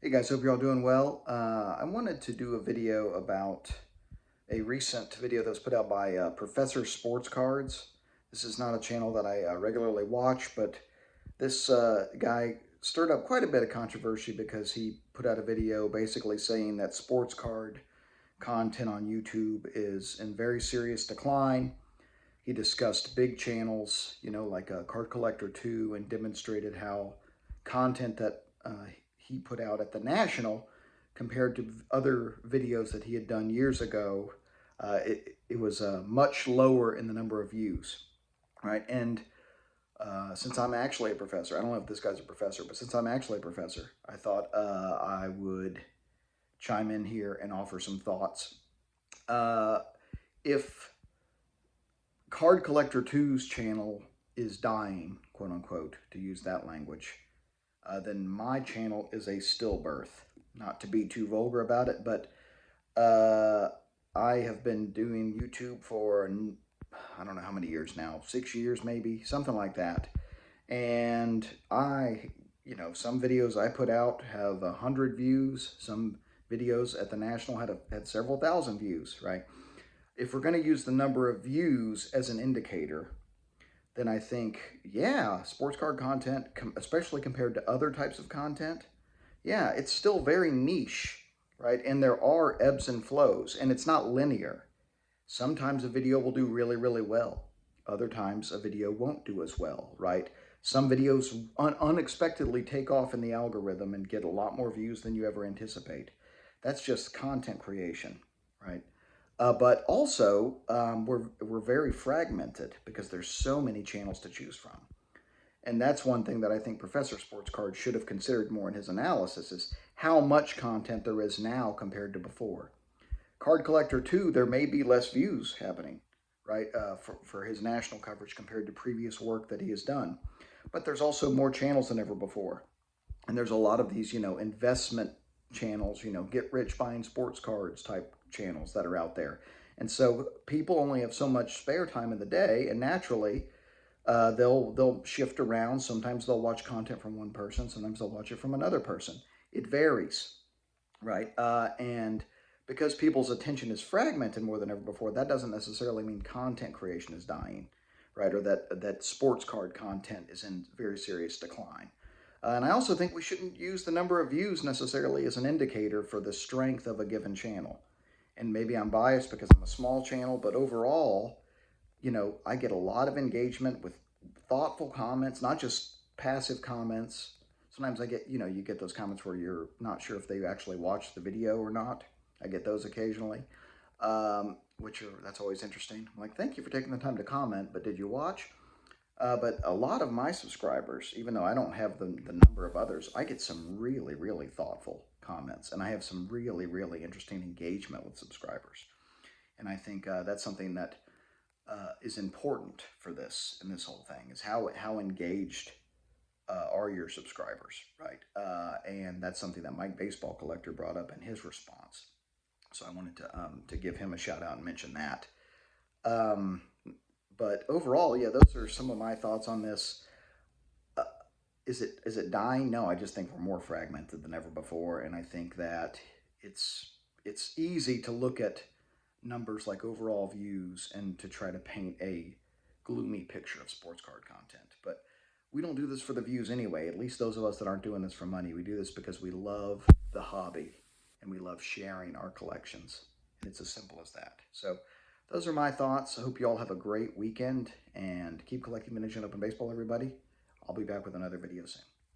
Hey guys, hope you're all doing well. I wanted to do a video about a recent video that was put out by Professor Sports Cards. This is not a channel that I regularly watch, but this guy stirred up quite a bit of controversy because he put out a video basically saying that sports card content on YouTube is in very serious decline. He discussed big channels, like Card Collector 2, and demonstrated how content that he put out at the National compared to other videos that he had done years ago, it was much lower in the number of views, right? And since I'm actually a professor, I don't know if this guy's a professor, but since I'm actually a professor, I thought I would chime in here and offer some thoughts. If Card Collector 2's channel is dying, quote unquote, to use that language, then my channel is a stillbirth. Not to be too vulgar about it, but I have been doing YouTube for, I don't know how many years now, 6 years maybe, something like that. And some videos I put out have 100 views. Some videos at the National had several thousand views, right? If we're going to use the number of views as an indicator, then I think, yeah, sports card content, especially compared to other types of content, yeah, it's still very niche, right? And there are ebbs and flows, and it's not linear. Sometimes a video will do really, really well. Other times a video won't do as well, right? Some videos unexpectedly take off in the algorithm and get a lot more views than you ever anticipate. That's just content creation, right? But also, we're very fragmented because there's so many channels to choose from. And that's one thing that I think Professor Sports Card should have considered more in his analysis is how much content there is now compared to before. Card Collector 2, there may be less views happening, right, for his national coverage compared to previous work that he has done. But there's also more channels than ever before. And there's a lot of these, investment channels, get rich buying sports cards type channels that are out there. And so people only have so much spare time in the day, and naturally, they'll shift around. Sometimes they'll watch content from one person. Sometimes they'll watch it from another person. It varies, right? And because people's attention is fragmented more than ever before, that doesn't necessarily mean content creation is dying, right? Or that sports card content is in very serious decline. And I also think we shouldn't use the number of views necessarily as an indicator for the strength of a given channel. And maybe I'm biased because I'm a small channel, but overall, I get a lot of engagement with thoughtful comments, not just passive comments. Sometimes I get, you get those comments where you're not sure if they actually watched the video or not. I get those occasionally, that's always interesting. I'm like, thank you for taking the time to comment, but did you watch? But a lot of my subscribers, even though I don't have the number of others, I get some really, really thoughtful comments, and I have some really, really interesting engagement with subscribers. And I think that's something that is important for this whole thing, is how engaged are your subscribers, right? And that's something that Mike Baseball Collector brought up in his response. So I wanted to give him a shout out and mention that. But overall, yeah, those are some of my thoughts on this. Is it dying? No, I just think we're more fragmented than ever before, and I think that it's easy to look at numbers like overall views and to try to paint a gloomy picture of sports card content. But we don't do this for the views anyway, at least those of us that aren't doing this for money. We do this because we love the hobby and we love sharing our collections. And it's as simple as that. So those are my thoughts. I hope you all have a great weekend and keep collecting vintage and open baseball, everybody. I'll be back with another video soon.